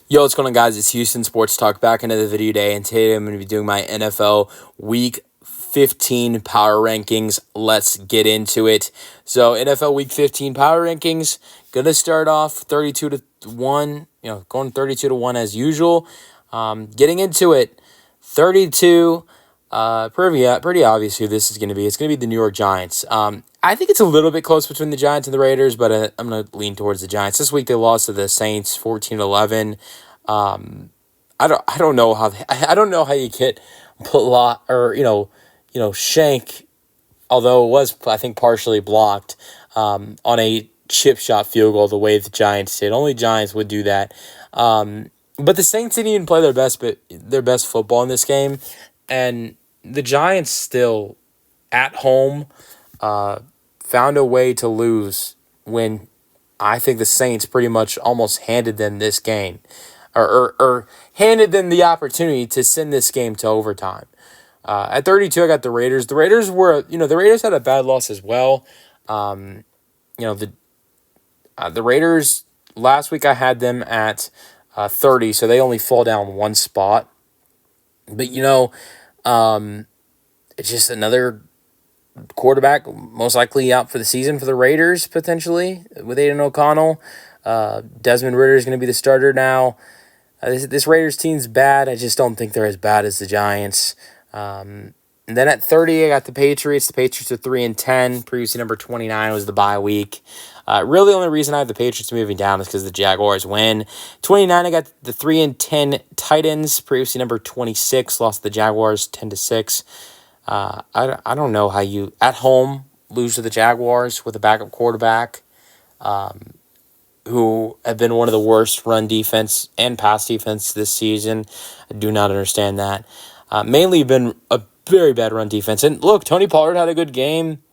Yo, what's going on, guys? It's Houston Sports Talk back another video day, and today I'm going to be doing my NFL Week 15 power rankings. Let's get into it. So, NFL Week 15 power rankings. Going to start off 32 to 1. Going 32 to 1 as usual. Getting into it, 32. Pretty obvious who this is going to be. It's going to be the New York Giants. I think it's a little bit close between the Giants and the Raiders, but I'm going to lean towards the Giants. This week they lost to the Saints 14-11. I don't know how you get block or Shank, although it was I think partially blocked on a chip shot field goal the way the Giants did. Only Giants would do that. But the Saints didn't even play their best football in this game, and the Giants still at home found a way to lose when I think the Saints pretty much almost handed them this game, or handed them the opportunity to send this game to overtime. At 32, I got the Raiders. The Raiders had a bad loss as well. The Raiders last week I had them at 30, so they only fall down one spot. But it's just another quarterback most likely out for the season for the Raiders, potentially, with Aiden O'Connell. Desmond Ridder is going to be the starter now. This Raiders team's bad. I just don't think they're as bad as the Giants. And then at 30, I got the Patriots. The Patriots are 3-10. Previously, number 29 was the bye week. Really, the only reason I have the Patriots moving down is because the Jaguars win. 29, I got the 3-10 Titans. Previously, number 26 lost to the Jaguars 10-6. I don't know how you at home lose to the Jaguars with a backup quarterback, who have been one of the worst run defense and pass defense this season. I do not understand that. Mainly been a very bad run defense. And look, Tony Pollard had a good game,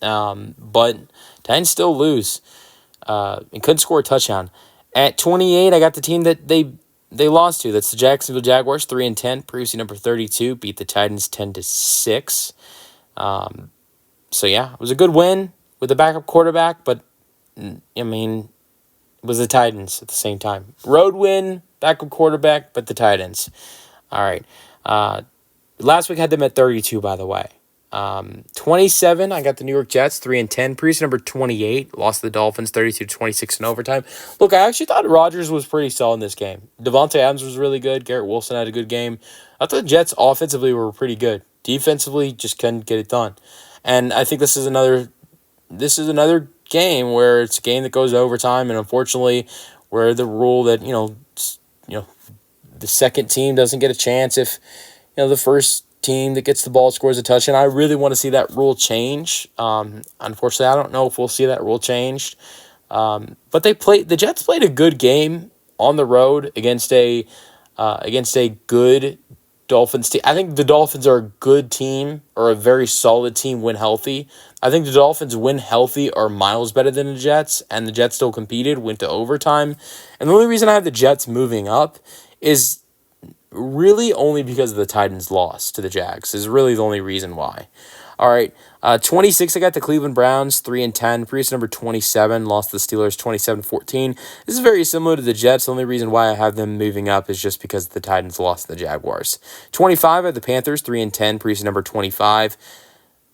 but Titans still lose and couldn't score a touchdown. At 28, I got the team that they lost to. That's the Jacksonville Jaguars, 3-10. Previously number 32, beat the Titans 10-6. So yeah, it was a good win with a backup quarterback, but I mean, it was the Titans at the same time. Road win, backup quarterback, but the Titans. All right. Last week I had them at 32, by the way. 27, I got the New York Jets, 3-10. Previous number 28, lost to the Dolphins, 32-26 in overtime. Look, I actually thought Rodgers was pretty solid in this game. Devontae Adams was really good. Garrett Wilson had a good game. I thought the Jets offensively were pretty good. Defensively, just couldn't get it done. And I think this is another game where it's a game that goes to overtime, and unfortunately, where the rule that the second team doesn't get a chance if the first team that gets the ball scores a touchdown. I really want to see that rule change. Unfortunately, I don't know if we'll see that rule changed. But the Jets played a good game on the road against a good Dolphins team. I think the Dolphins are a good team, or a very solid team when healthy. I think the Dolphins, when healthy, are miles better than the Jets, and the Jets still competed, went to overtime. And the only reason I have the Jets moving up is really only because the Titans lost to the Jags. Is really the only reason why. All right, 26, I got the Cleveland Browns, 3-10. Previous number 27, lost to the Steelers 27-14. This is very similar to the Jets. The only reason why I have them moving up is just because the Titans lost to the Jaguars. 25, I have the Panthers, 3-10. Previous number 25.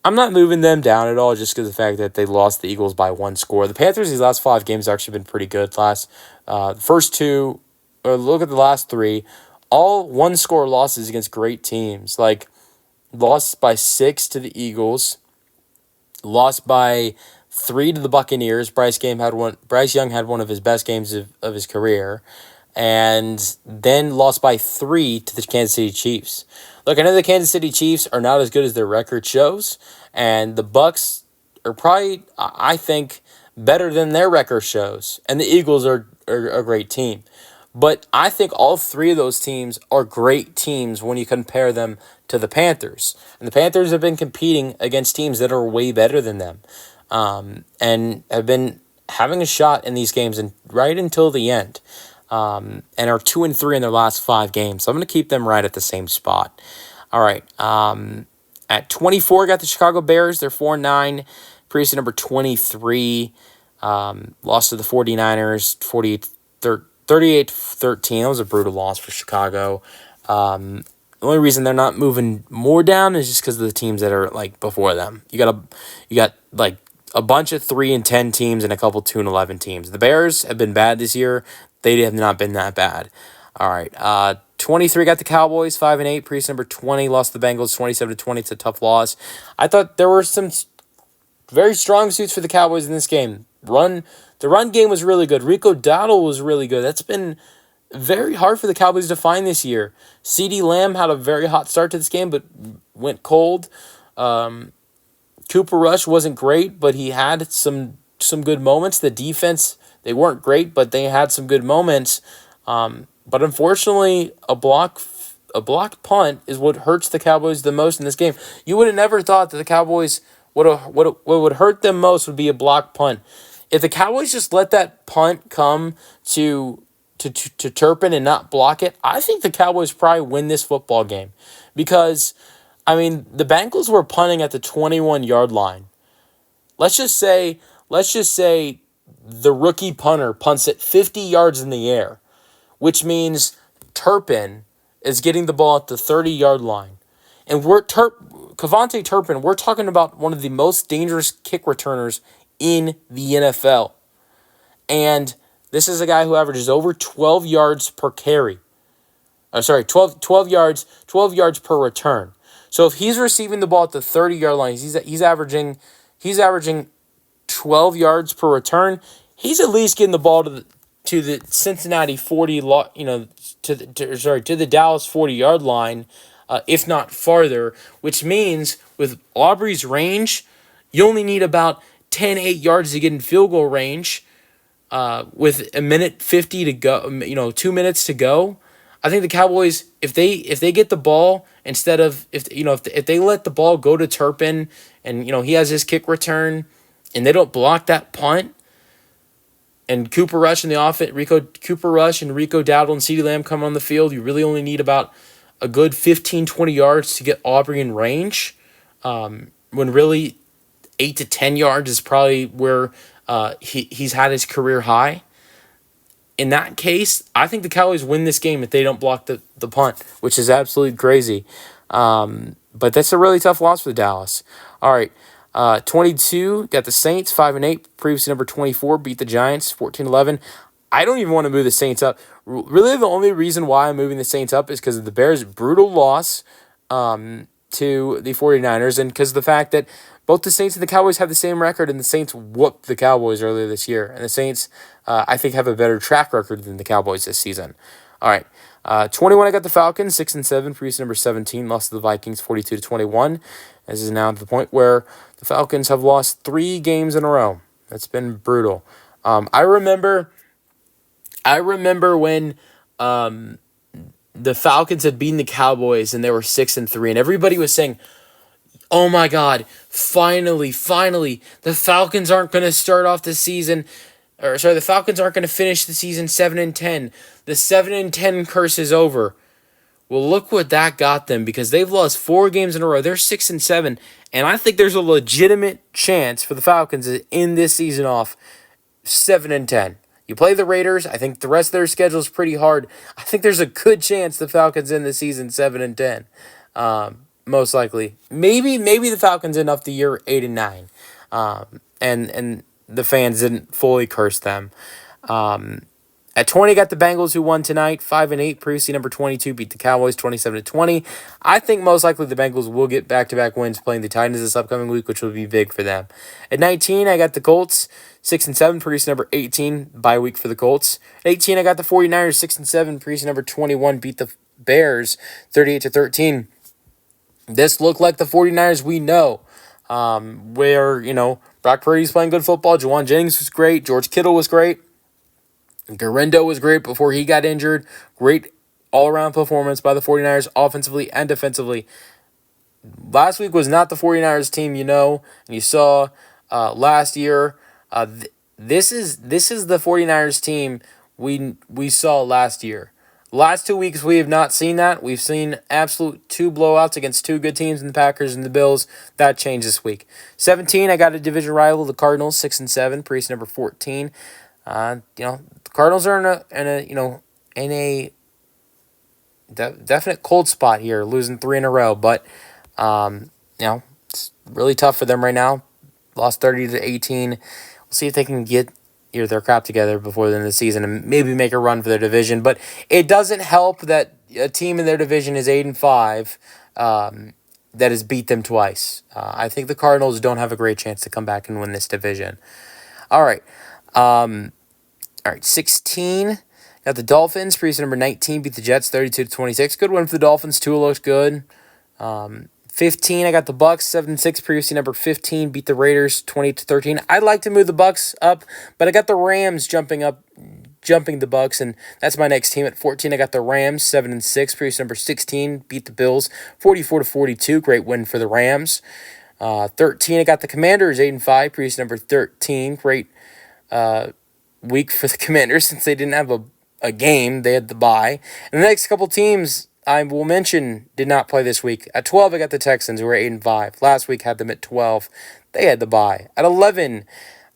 I'm not moving them down at all just because of the fact that they lost the Eagles by one score. The Panthers, these last 5 games, have actually been pretty good. The first 2, or look at the last 3, all one-score losses against great teams. Like, lost by 6 to the Eagles, lost by 3 to the Buccaneers. Bryce Young had one of his best games of his career, and then lost by 3 to the Kansas City Chiefs. Look, I know the Kansas City Chiefs are not as good as their record shows, and the Bucs are probably, I think, better than their record shows, and the Eagles are a great team. But I think all 3 of those teams are great teams when you compare them to the Panthers. And the Panthers have been competing against teams that are way better than them, and have been having a shot in these games and right until the end, and are 2-3 in their last 5 games. So I'm going to keep them right at the same spot. All right. At 24, I got the Chicago Bears. They're 4-9. Previously number 23. Lost to the 49ers, 48-13. 38-13. That was a brutal loss for Chicago. The only reason they're not moving more down is just because of the teams that are like before them. You got like a bunch of 3-10 teams and a couple 2-11 teams. The Bears have been bad this year. They have not been that bad. All right. 23 got the Cowboys 5-8. Previous number 20 lost the Bengals 27-20. It's a tough loss. I thought there were some very strong suits for the Cowboys in this game. The run game was really good. Rico Dowdle was really good. That's been very hard for the Cowboys to find this year. CeeDee Lamb had a very hot start to this game, but went cold. Cooper Rush wasn't great, but he had some good moments. The defense, they weren't great, but they had some good moments. But unfortunately, a blocked punt is what hurts the Cowboys the most in this game. You would have never thought that the Cowboys what would hurt them most would be a blocked punt. If the Cowboys just let that punt come to Turpin and not block it, I think the Cowboys probably win this football game. Because, I mean, the Bengals were punting at the 21-yard line. Let's just say the rookie punter punts it 50 yards in the air, which means Turpin is getting the ball at the 30-yard line. And KaVontae Turpin, we're talking about one of the most dangerous kick returners in the NFL. And this is a guy who averages over 12 yards per carry. 12 yards per return. So if he's receiving the ball at the 30-yard line, he's averaging 12 yards per return. He's at least getting the ball to the Cincinnati 40, to the Dallas 40-yard line, if not farther, which means with Aubrey's range, you only need about 8 yards to get in field goal range. With a minute 50 to go, 2 minutes to go, I think the Cowboys, if they get the ball instead of if they let the ball go to Turpin and he has his kick return and they don't block that punt, and Cooper Rush and Rico Dowdle and CeeDee Lamb come on the field, you really only need about a good 15-20 yards to get Aubrey in range. When really 8 to 10 yards is probably where he's had his career high. In that case, I think the Cowboys win this game if they don't block the punt, which is absolutely crazy. But that's a really tough loss for Dallas. All right, 22 got the Saints 5-8. Previously number 24 beat the Giants 14-11. I don't even want to move the Saints up. Really, the only reason why I'm moving the Saints up is because of the Bears' brutal loss to the 49ers and because of the fact that both the Saints and the Cowboys have the same record, and the Saints whooped the Cowboys earlier this year. And the Saints, I think, have a better track record than the Cowboys this season. All right, 21, I got the Falcons, 6-7, previous number 17, lost to the Vikings 42-21. This is now to the point where the Falcons have lost 3 games in a row. That's been brutal. I remember when the Falcons had beaten the Cowboys and they were 6-3, and everybody was saying, oh my God, finally, the Falcons aren't going to start off the season, the Falcons aren't going to finish the season 7-10. The 7-10 curse is over. Well, look what that got them, because they've lost 4 games in a row. They're 6-7, and I think there's a legitimate chance for the Falcons to end this season off 7-10. You play the Raiders. I think the rest of their schedule is pretty hard. I think there's a good chance the Falcons end the season 7-10. Most likely. Maybe the Falcons end up the year 8-9. And the fans didn't fully curse them. At 20, got the Bengals, who won tonight, 5-8. Previously number 22 beat the Cowboys 27-20. I think most likely the Bengals will get back-to-back wins playing the Titans this upcoming week, which will be big for them. At 19, I got the Colts, 6-7. Previously number 18, bye week for the Colts. At 18, I got the 49ers, 6-7. Previously number 21 beat the Bears 38-13. This looked like the 49ers we know, where, Brock Purdy's playing good football. Juwan Jennings was great. George Kittle was great. Garendo was great before he got injured. Great all-around performance by the 49ers offensively and defensively. Last week was not the 49ers team, and you saw last year. This is the 49ers team we saw last year. Last 2 weeks, we have not seen that. We've seen absolute 2 blowouts against 2 good teams in the Packers and the Bills. That changed this week. 17, I got a division rival, the Cardinals, 6-7, previous number 14. The Cardinals are in a definite cold spot here, losing 3 in a row. But it's really tough for them right now. Lost 30-18. We'll see if they can get their crap together before the end of the season and maybe make a run for their division. But it doesn't help that a team in their division is 8-5. That has beat them twice. I think the Cardinals don't have a great chance to come back and win this division. All right. 16. Got the Dolphins. Preseason number 19 beat the Jets 32-26. Good win for the Dolphins. Tua looks good. 15. I got the Bucks 7-6. Preseason number 15 beat the Raiders 20-13. I'd like to move the Bucks up, but I got the Rams jumping the Bucks, and that's my next team. At 14, I got the Rams 7-6. Preseason number 16 beat the Bills 44-42. Great win for the Rams. 13, I got the Commanders 8-5. Preseason number 13. Great week for the Commanders since they didn't have a game. They had the bye. And the next couple teams I will mention did not play this week. At 12, I got the Texans, who were 8-5. Last week had them at 12. They had the bye. At 11,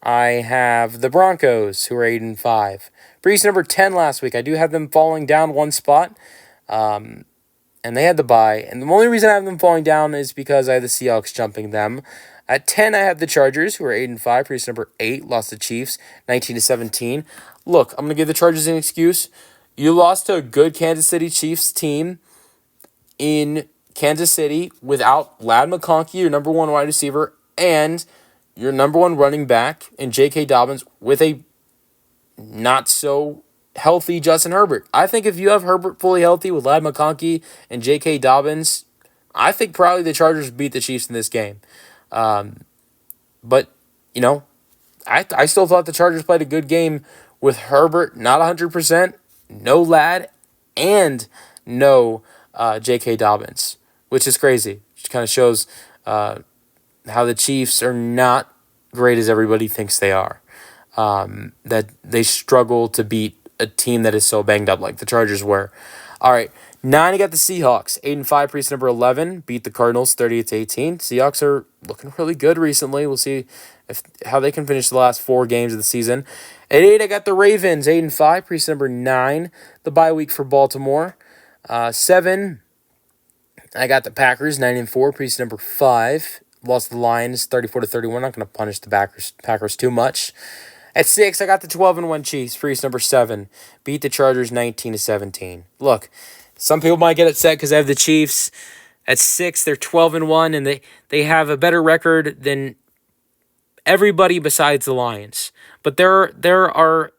I have the Broncos, who are 8-5. Preseason number 10 last week. I do have them falling down one spot, and they had the bye. And the only reason I have them falling down is because I have the Seahawks jumping them. At 10, I have the Chargers, who are 8-5. Preseason number 8 lost the Chiefs 19-17. Look, I'm going to give the Chargers an excuse. You lost to a good Kansas City Chiefs team in Kansas City without Ladd McConkey, your number one wide receiver, and your number one running back in J.K. Dobbins with a not-so-healthy Justin Herbert. I think if you have Herbert fully healthy with Ladd McConkey and J.K. Dobbins, I think probably the Chargers beat the Chiefs in this game. But, I still thought the Chargers played a good game with Herbert not 100%, no Ladd, and no J.K. Dobbins, which is crazy. It kind of shows how the Chiefs are not great as everybody thinks they are. That they struggle to beat a team that is so banged up like the Chargers were. All right, 9, I got the Seahawks. 8-5, preseason number 11, beat the Cardinals 38-18. Seahawks are looking really good recently. We'll see how they can finish the last 4 games of the season. At 8, I got the Ravens. 8-5, preseason number 9, the bye week for Baltimore. 7, I got the Packers. 9-4, preseason number 5. Lost the Lions 34-31. Not going to punish the Packers too much. At 6, I got the 12-1 Chiefs. Preseason number 7. Beat the Chargers 19-17. Look, some people might get upset because I have the Chiefs. At 6, they're 12-1, and they have a better record than everybody besides the Lions. But there are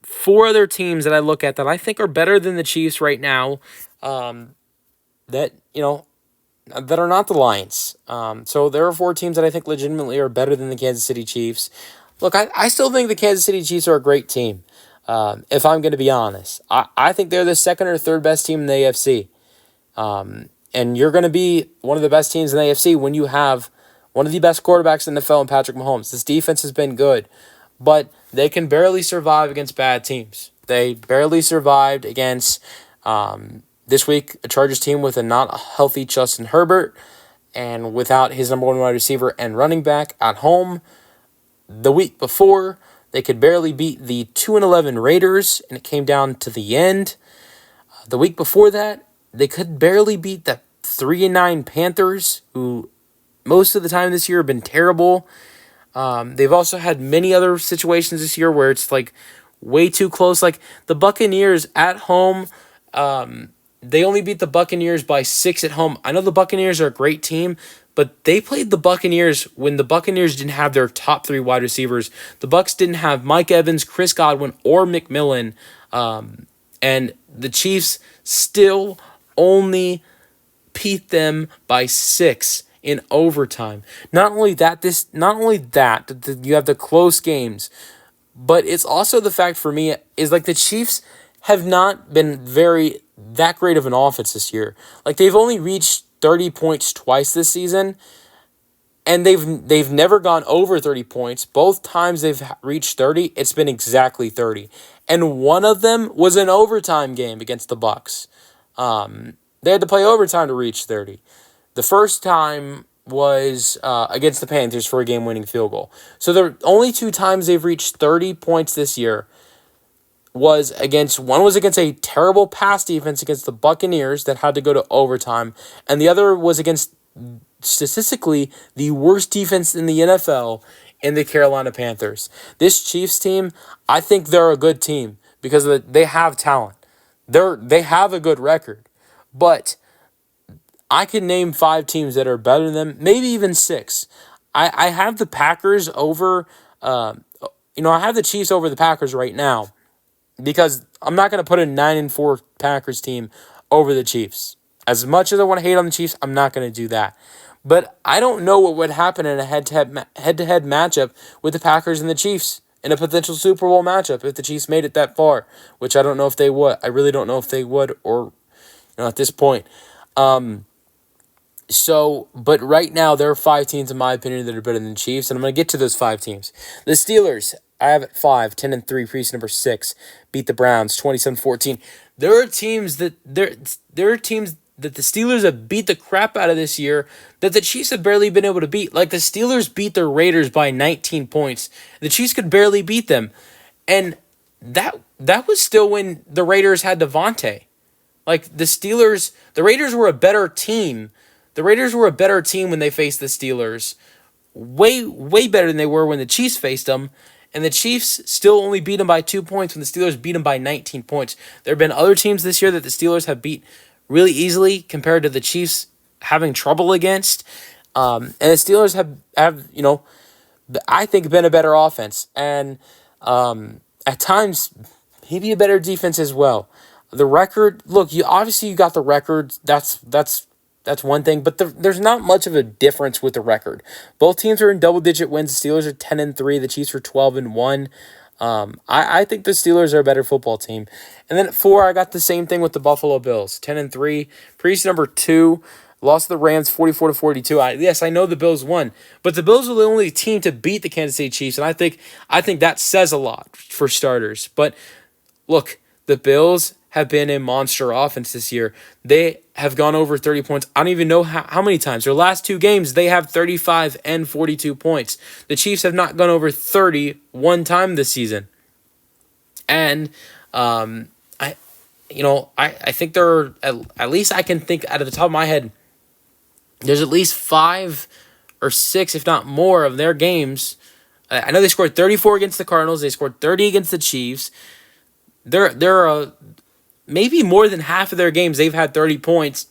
4 other teams that I look at that I think are better than the Chiefs right now. That are not the Lions. So there are 4 teams that I think legitimately are better than the Kansas City Chiefs. Look, I still think the Kansas City Chiefs are a great team, if I'm going to be honest. I think they're the second or third best team in the AFC. And you're going to be one of the best teams in the AFC when you have one of the best quarterbacks in the NFL in Patrick Mahomes. This defense has been good, but they can barely survive against bad teams. They barely survived against, this week, a Chargers team with a not healthy Justin Herbert and without his number one wide receiver and running back at home. The week before, they could barely beat the 2-11 Raiders, and it came down to the end. The week before that, they could barely beat the 3-9 Panthers, who most of the time this year have been terrible. They've also had many other situations this year where it's like way too close. Like the Buccaneers at home, they only beat the Buccaneers by 6 at home. I know the Buccaneers are a great team, but they played the Buccaneers when the Buccaneers didn't have their top 3 wide receivers. The Bucs didn't have Mike Evans, Chris Godwin, or McMillan. And the Chiefs still only beat them by 6 in overtime. Not only that, you have the close games, but it's also the fact for me is like the Chiefs have not been that great of an offense this year. Like they've only reached 30 points twice this season, and they've never gone over 30 points. Both times they've reached 30, it's been exactly 30. And one of them was an overtime game against the Bucs. They had to play overtime to reach 30. The first time was against the Panthers for a game-winning field goal. So the only 2 times they've reached 30 points this year one was against a terrible pass defense against the Buccaneers that had to go to overtime, and the other was against statistically the worst defense in the NFL in the Carolina Panthers. This Chiefs team, I think they're a good team because they have talent. They have a good record, but I can name 5 teams that are better than them, maybe even 6. I have the Packers over. I have the Chiefs over the Packers right now because I'm not going to put a 9-4 Packers team over the Chiefs. As much as I want to hate on the Chiefs, I'm not going to do that. But I don't know what would happen in a head-to-head matchup with the Packers and the Chiefs in a potential Super Bowl matchup if the Chiefs made it that far, which I don't know if they would. I really don't know if they would or at this point. But right now, there are 5 teams, in my opinion, that are better than the Chiefs, and I'm going to get to those 5 teams. The Steelers, I have at 5, 10-3, preseason number 6, beat the Browns, 27-14. There are teams that the Steelers have beat the crap out of this year that the Chiefs have barely been able to beat. Like the Steelers beat the Raiders by 19 points. The Chiefs could barely beat them. And that was still when the Raiders had Devontae. Like the Raiders were a better team. The Raiders were a better team when they faced the Steelers. Way, way better than they were when the Chiefs faced them. And the Chiefs still only beat them by 2 points when the Steelers beat them by 19 points. There have been other teams this year that the Steelers have beat really easily compared to the Chiefs having trouble against. And the Steelers have I think, been a better offense. And at times, maybe a better defense as well. The record, look, you got the record. That's one thing, but there's not much of a difference with the record. Both teams are in double-digit wins. The Steelers are 10-3. The Chiefs are 12-1. I think the Steelers are a better football team. And then at 4, I got the same thing with the Buffalo Bills, 10-3. Preseason number 2, lost to the Rams 44-42. Yes, I know the Bills won, but the Bills are the only team to beat the Kansas City Chiefs, and I think that says a lot for starters. But look, the Bills have been a monster offense this year. They have gone over 30 points. I don't even know how many times. Their last 2 games, they have 35 and 42 points. The Chiefs have not gone over 30 one time this season. And I think there are, at least I can think out of the top of my head, there's at least 5 or 6, if not more, of their games. I know they scored 34 against the Cardinals. They scored 30 against the Chiefs. There are maybe more than half of their games they've had 30 points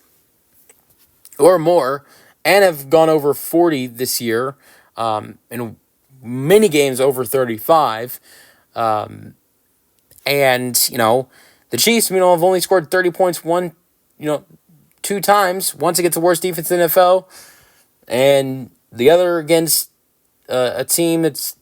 or more and have gone over 40 this year. In many games over 35. And, the Chiefs, have only scored 30 points 2 times. Once against the worst defense in the NFL and the other against a team that's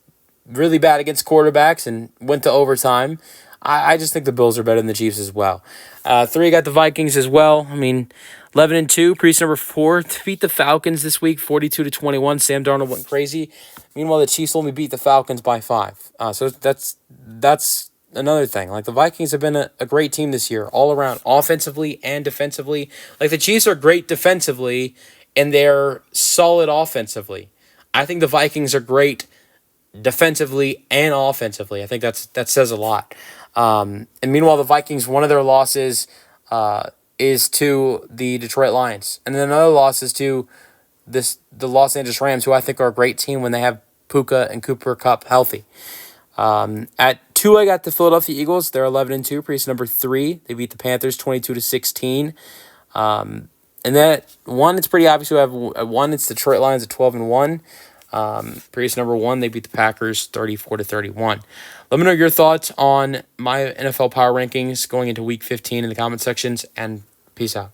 really bad against quarterbacks and went to overtime. I just think the Bills are better than the Chiefs as well. 3, got the Vikings as well. 11-2, preseason number 4, to beat the Falcons this week, 42-21. Sam Darnold went crazy. Meanwhile, the Chiefs only beat the Falcons by 5. So that's another thing. Like the Vikings have been a great team this year, all around, offensively and defensively. Like the Chiefs are great defensively, and they're solid offensively. I think the Vikings are great defensively and offensively. I think that says a lot. And meanwhile, the Vikings, one of their losses is to the Detroit Lions. And then another loss is to the Los Angeles Rams, who I think are a great team when they have Puka and Cooper Kupp healthy. At 2, I got the Philadelphia Eagles. They're 11-2, preseason number 3. They beat the Panthers 22-16. And then at 1, it's pretty obvious. We have at 1, it's Detroit Lions at 12-1. Previous number 1, they beat the Packers 34-31. Let me know your thoughts on my NFL power rankings going into Week 15 in the comment sections, and peace out.